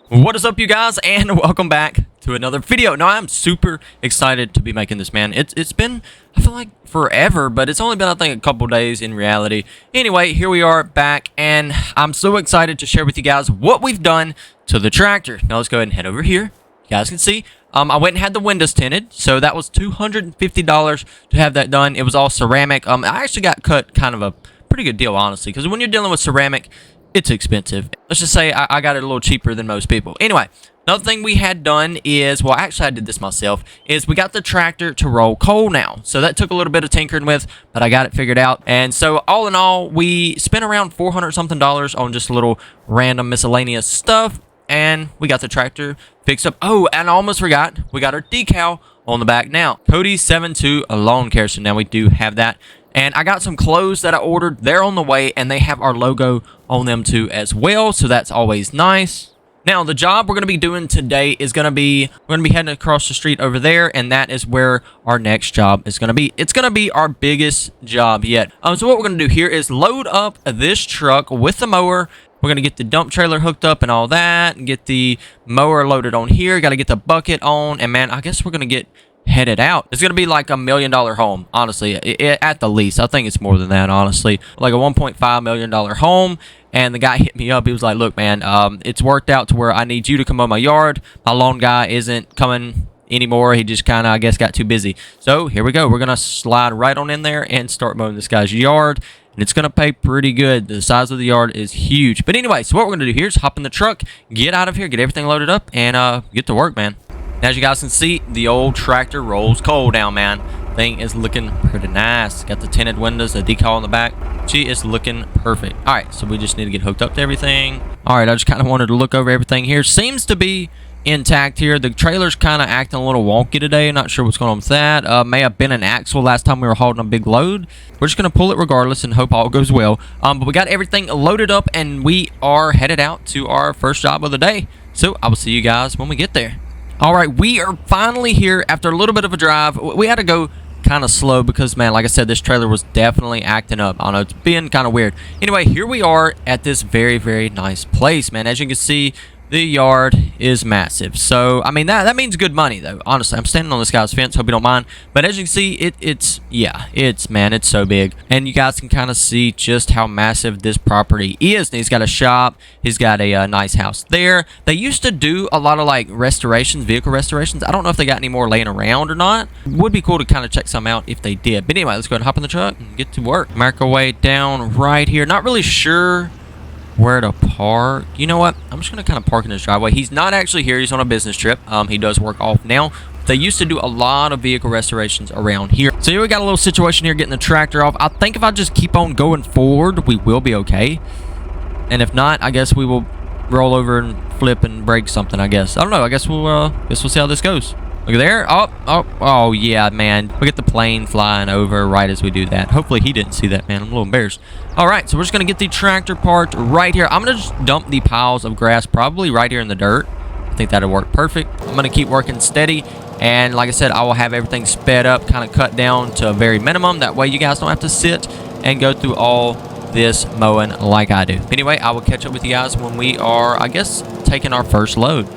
What is up, you guys, and welcome back to another video. Now, I'm super excited to be making this, man. It's been, I feel like, forever, but it's only been, I think, a couple days in reality. Anyway, here we are back, and I'm so excited to share with you guys what we've done to the tractor. Now, let's go ahead and head over here. You guys can see, I went and had the windows tinted, so that was $250 to have that done. It was all ceramic. I actually got cut kind of a pretty good deal, honestly, because when you're dealing with ceramic, it's expensive. Let's just say I got it a little cheaper than most people. Anyway, another thing we had done is, well, actually I did this myself, is we got the tractor to roll coal now. So that took a little bit of tinkering with, but I got it figured out. And so all in all, we spent around $400 something on just a little random miscellaneous stuff. And we got the tractor fixed up. Oh, and I almost forgot, we got our decal on the back now. Cody 72 Lawn Care. So now we do have that. And I got some clothes that I ordered. They're on the way, and they have our logo on them too as well. So that's always nice. Now, the job we're going to be doing today is going to be, we're going to be heading across the street over there, and that is where our next job is going to be. It's going to be our biggest job yet. So what we're going to do here is load up this truck with the mower. We're going to get the dump trailer hooked up and all that, and get the mower loaded on here. Got to get the bucket on, and man, I guess we're going to get headed out. It's gonna be like $1 million home, honestly, at the least. I think it's more than that, honestly, like a $1.5 million home. And the guy hit me up. He was like, look, man, it's worked out to where I need you to come mow my yard. My lawn guy isn't coming anymore. He just kind of, I guess, got too busy. So here we go. We're gonna slide right on in there and start mowing this guy's yard, and it's gonna pay pretty good. The size of the yard is huge. But anyway, so what we're gonna do here is hop in the truck, get out of here, get everything loaded up, and get to work, man. As you guys can see, the old tractor rolls coal down, man. Thing is looking pretty nice. Got the tinted windows, the decal on the back. She is looking perfect. All right, so we just need to get hooked up to everything. All right, I just kind of wanted to look over everything here. Seems to be intact here. The trailer's kind of acting a little wonky today. Not sure what's going on with that. May have been an axle last time we were hauling a big load. We're just going to pull it regardless and hope all goes well. But we got everything loaded up, and we are headed out to our first job of the day. So I will see you guys when we get there. All right, we are finally here after a little bit of a drive. We had to go kind of slow because, man, like I said, this trailer was definitely acting up. I don't know, it's being kind of weird. Anyway, here we are at this very, very nice place, man. As you can see, the yard is massive. So, I mean, that means good money, though. Honestly, I'm standing on this guy's fence. Hope you don't mind. But as you can see, it's so big. And you guys can kind of see just how massive this property is. And he's got a shop. He's got a nice house there. They used to do a lot of, like, restorations, vehicle restorations. I don't know if they got any more laying around or not. Would be cool to kind of check some out if they did. But anyway, let's go ahead and hop in the truck and get to work. Mark our way down right here. Not really sure where to park. You know what, I'm just gonna kind of park in his driveway. He's not actually here. He's on a business trip. He does work off now. They used to do a lot of vehicle restorations around here. So here we got a little situation here getting the tractor off. I think if I just keep on going forward, we will be okay. And if not, I guess we will roll over and flip and break something, I guess. I don't know. I guess we'll see how this goes. Look at there. Oh, yeah, man. We get the plane flying over right as we do that. Hopefully he didn't see that, man. I'm a little embarrassed. All right, so we're just going to get the tractor parked right here. I'm going to just dump the piles of grass probably right here in the dirt. I think that'll work perfect. I'm going to keep working steady. And like I said, I will have everything sped up, kind of cut down to a very minimum. That way you guys don't have to sit and go through all this mowing like I do. Anyway, I will catch up with you guys when we are, I guess, taking our first load.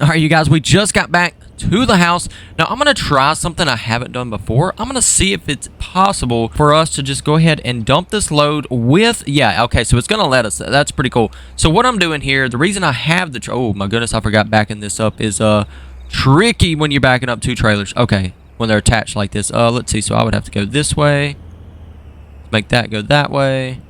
All right, you guys, we just got back to the house. Now, I'm going to try something I haven't done before. I'm going to see if it's possible for us to just go ahead and dump this load with, yeah, okay, so it's going to let us. That's pretty cool. So what I'm doing here, the reason I have the, oh my goodness, I forgot backing this up, is tricky when you're backing up two trailers. Okay, when they're attached like this. Let's see, so I would have to go this way, make that go that way,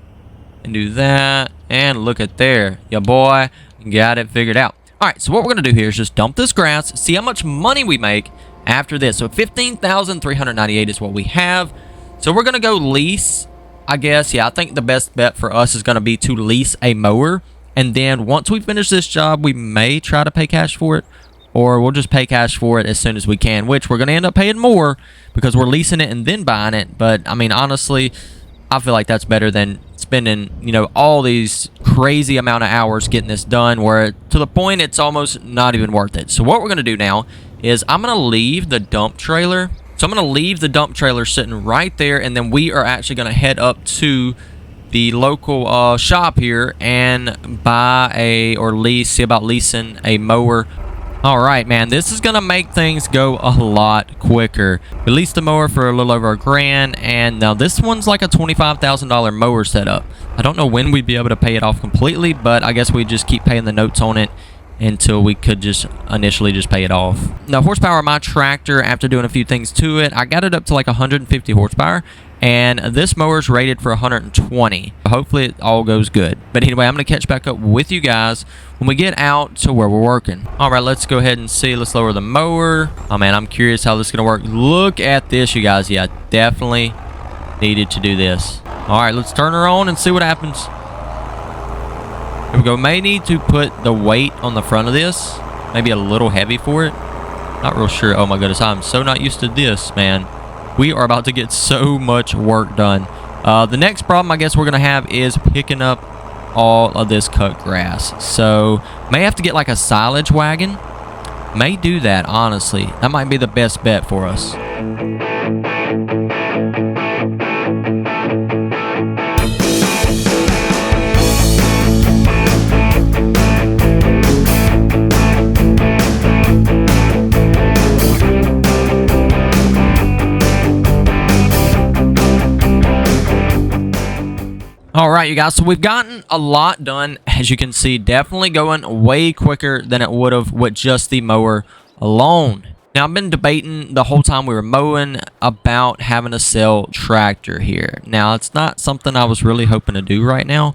and do that, and look at there. Yeah, boy, got it figured out. All right, so what we're going to do here is just dump this grass, see how much money we make, after this. So 15,398 is what we have. So we're going to go lease, I guess. Yeah, I think the best bet for us is going to be to lease a mower. And then once we finish this job, we may try to pay cash for it. Or we'll just pay cash for it as soon as we can, which we're going to end up paying more because we're leasing it and then buying it. But, I mean, honestly, I feel like that's better than spending, you know, all these crazy amount of hours getting this done where to the point it's almost not even worth it. So what we're going to do now is I'm going to leave the dump trailer. So I'm going to leave the dump trailer sitting right there, and then we are actually going to head up to the local shop here and buy or see about leasing a mower. All right, man, this is going to make things go a lot quicker. We leased the mower for a little over $1,000, and now this one's like a $25,000 mower setup. I don't know when we'd be able to pay it off completely, but I guess we just keep paying the notes on it until we could just initially just pay it off. The horsepower of my tractor, after doing a few things to it, I got it up to like 150 horsepower. And this mower's rated for 120. Hopefully it all goes good. But anyway, I'm going to catch back up with you guys when we get out to where we're working. All right, let's go ahead and see. Let's lower the mower. Oh, man, I'm curious how this is going to work. Look at this, you guys. Yeah, definitely needed to do this. All right, let's turn her on and see what happens. Here we go. May need to put the weight on the front of this. Maybe a little heavy for it. Not real sure. Oh, my goodness. I'm so not used to this, man. We are about to get so much work done. The next problem I guess we're going to have is picking up all of this cut grass. So, may have to get like a silage wagon. May do that, honestly. That might be the best bet for us. All right, you guys, so we've gotten a lot done, as you can see, definitely going way quicker than it would have with just the mower alone. Now, I've been debating the whole time we were mowing about having a sell tractor here. Now, it's not something I was really hoping to do right now,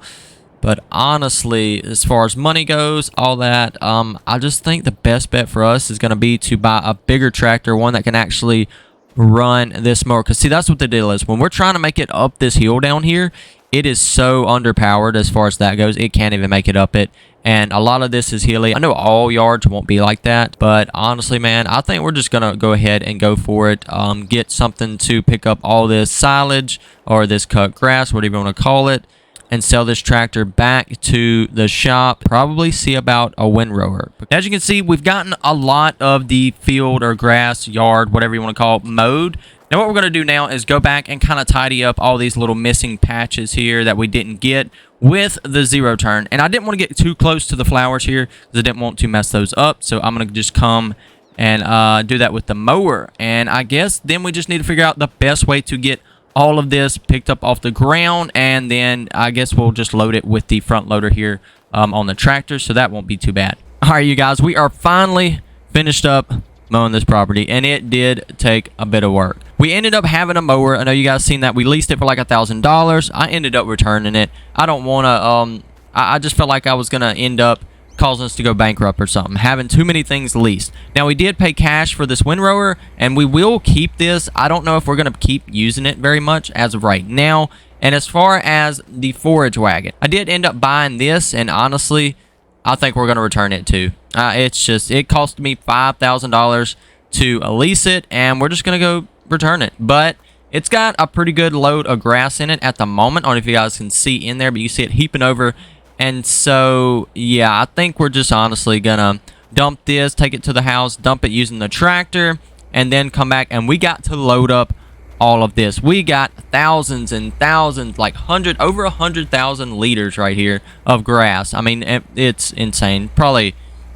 but honestly, as far as money goes, all that, I just think the best bet for us is going to be to buy a bigger tractor, one that can actually run this mower. Because, see, that's what the deal is. When we're trying to make it up this hill down here, it is so underpowered as far as that goes. It can't even make it up it. And a lot of this is hilly. I know all yards won't be like that. But honestly, man, I think we're just going to go ahead and go for it. Get something to pick up all this silage or this cut grass, whatever you want to call it. And sell this tractor back to the shop. Probably see about a windrower. As you can see, we've gotten a lot of the field or grass, yard, whatever you want to call it, mowed. Now what we're going to do now is go back and kind of tidy up all these little missing patches here that we didn't get with the zero turn. And I didn't want to get too close to the flowers here because I didn't want to mess those up. So I'm going to just come and do that with the mower. And I guess then we just need to figure out the best way to get all of this picked up off the ground. And then I guess we'll just load it with the front loader here on the tractor. So that won't be too bad. All right, you guys, we are finally finished up mowing this property, and it did take a bit of work. We ended up having a mower. I know you guys seen that. We leased it for like $1,000. I ended up returning it. I don't want to I just felt like I was gonna end up causing us to go bankrupt or something, having too many things leased. Now we did pay cash for this windrower, and we will keep this. I don't know if we're gonna keep using it very much as of right now. And as far as the forage wagon, I did end up buying this, and honestly, I think we're going to return it too. It cost me $5,000 to lease it, and we're just going to go return it. But it's got a pretty good load of grass in it at the moment. I don't know if you guys can see in there, but you see it heaping over. And so, yeah, I think we're just honestly going to dump this, take it to the house, dump it using the tractor, and then come back. And we got to load up all of this. We got thousands and thousands, like over 100,000 liters right here of grass. I mean, it's insane. Probably,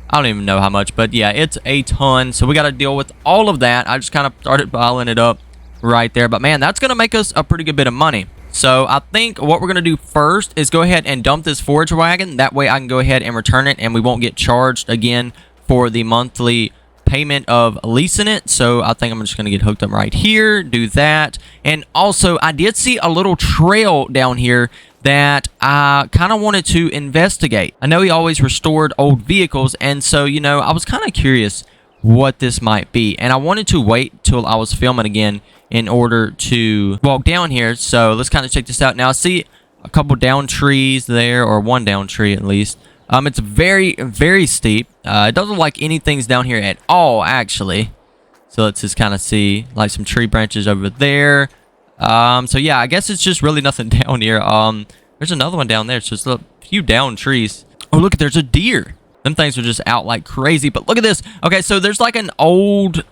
I don't even know how much, but yeah, it's a ton. So we got to deal with all of that. I just kind of started piling it up right there. But man, that's going to make us a pretty good bit of money. So I think what we're going to do first is go ahead and dump this forage wagon. That way I can go ahead and return it, and we won't get charged again for the monthly payment of leasing it. So I think I'm just going to get hooked up right here, do that. And also, I did see a little trail down here that I kind of wanted to investigate. I know he always restored old vehicles, and so, you know, I was kind of curious, what this might be. And I wanted to wait till I was filming again in order to walk down here. So let's kind of check this out. Now I see a couple down trees there, or one down tree at least. It's very, very steep. It doesn't look like anything's down here at all, actually. So let's just kind of see like some tree branches over there. So yeah, I guess it's just really nothing down here. There's another one down there. It's just a few down trees. Oh, look, there's a deer. Them things are just out like crazy. But look at this. Okay, so there's like an old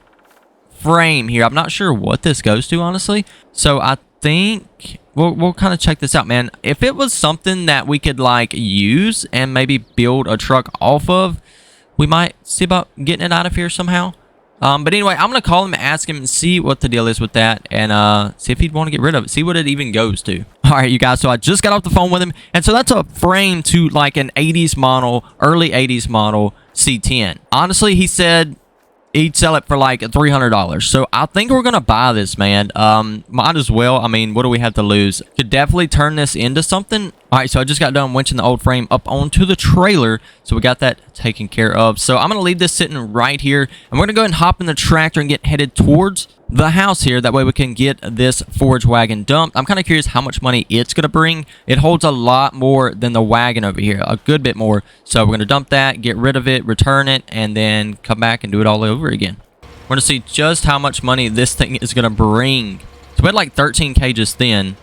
frame here. I'm not sure what this goes to, honestly. So I think we'll kind of check this out, man. If it was something that we could like use and maybe build a truck off of, we might see about getting it out of here somehow. But anyway, I'm gonna call him, ask him, and see what the deal is with that, and see if he'd want to get rid of it, see what it even goes to. All right, you guys, so I just got off the phone with him, and so that's a frame to like an 80s model, early 80s model C10. Honestly, he said he'd sell it for like $300. So I think we're gonna buy this, man. Might as well. I mean, what do we have to lose? Could definitely turn this into something. All right, so I just got done winching the old frame up onto the trailer, so we got that taken care of. So I'm gonna leave this sitting right here, and we're gonna go ahead and hop in the tractor and get headed towards the house here. That way we can get this forage wagon dumped. I'm kind of curious how much money it's gonna bring. It holds a lot more than the wagon over here, a good bit more. So we're gonna dump that, get rid of it, return it, and then come back and do it all over again. We're gonna see just how much money this thing is gonna bring. So we had like 13 cages thin.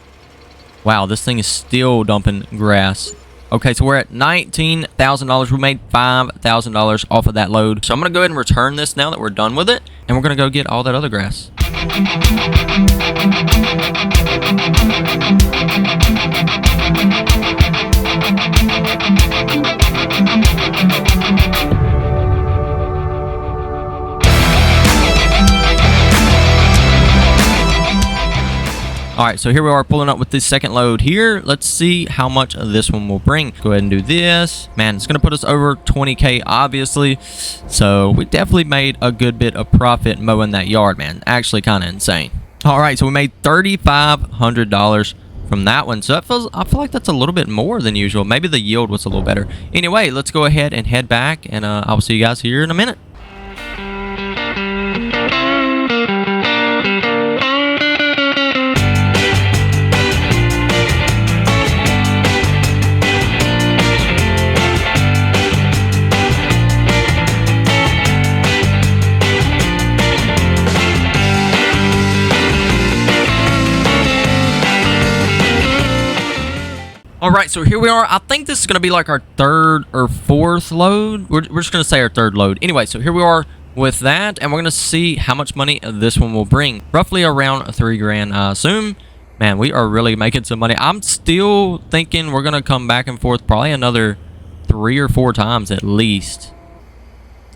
Wow, this thing is still dumping grass. Okay, so we're at $19,000. We made $5,000 off of that load. So I'm going to go ahead and return this now that we're done with it. And we're going to go get all that other grass. All right, so here we are pulling up with this second load here. Let's see how much this one will bring. Go ahead and do this. Man, it's going to put us over 20K, obviously. So we definitely made a good bit of profit mowing that yard, man. Actually kind of insane. All right, so we made $3,500 from that one. So I feel like that's a little bit more than usual. Maybe the yield was a little better. Anyway, let's go ahead and head back, and I will see you guys here in a minute. All right, so here we are. I think this is going to be like our third or fourth load. We're just going to say our third load. Anyway, so here we are with that, and we're going to see how much money this one will bring. Roughly around $3,000, I assume. Man, we are really making some money. I'm still thinking we're going to come back and forth probably another 3 or 4 times at least.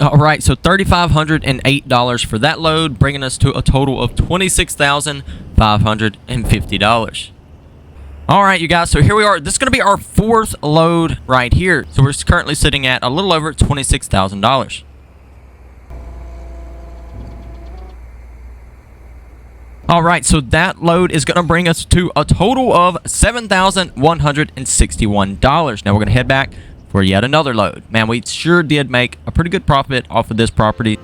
All right, so $3,508 for that load, bringing us to a total of $26,550. All right, you guys, so here we are. This is going to be our fourth load right here. So we're currently sitting at a little over $26,000. All right, so that load is going to bring us to a total of $7,161. Now we're going to head back for yet another load. Man, we sure did make a pretty good profit off of this property.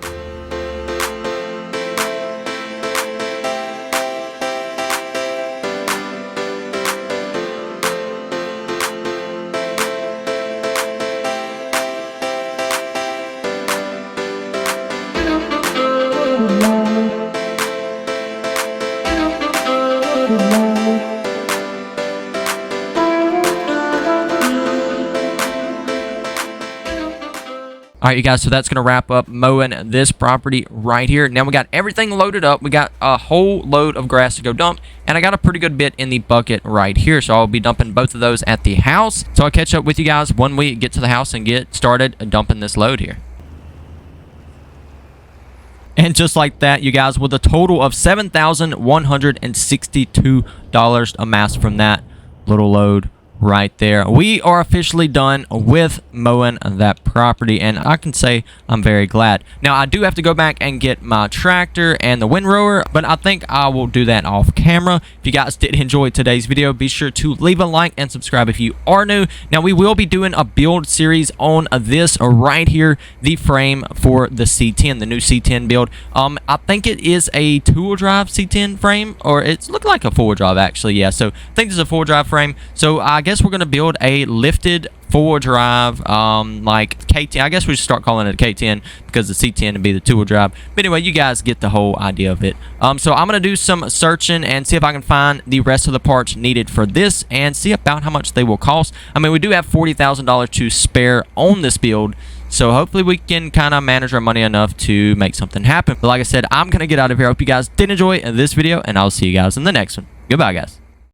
All right, you guys, so that's going to wrap up mowing this property right here. Now we got everything loaded up. We got a whole load of grass to go dump, and I got a pretty good bit in the bucket right here. So I'll be dumping both of those at the house. So I'll catch up with you guys when we get to the house and get started dumping this load here. And just like that, you guys, with a total of $7,162 amassed from that little load right there. We are officially done with mowing that property, and I can say I'm very glad. Now, I do have to go back and get my tractor and the windrower, but I think I will do that off camera. If you guys did enjoy today's video, be sure to leave a like and subscribe if you are new. Now, we will be doing a build series on this right here, the frame for the C10, the new C10 build. I think it is a two-wheel drive C10 frame, or it's looking like a four-wheel drive actually. Yeah, so I think this is a four-wheel drive frame. So I guess we're gonna build a lifted four-wheel drive, like K10. I guess we should start calling it a K10 because the C10 would be the two-wheel drive. But anyway, you guys get the whole idea of it. So I'm gonna do some searching and see if I can find the rest of the parts needed for this and see about how much they will cost. I mean, we do have $40,000 to spare on this build, so hopefully we can kind of manage our money enough to make something happen. But like I said, I'm gonna get out of here. I hope you guys did enjoy this video, and I'll see you guys in the next one. Goodbye, guys.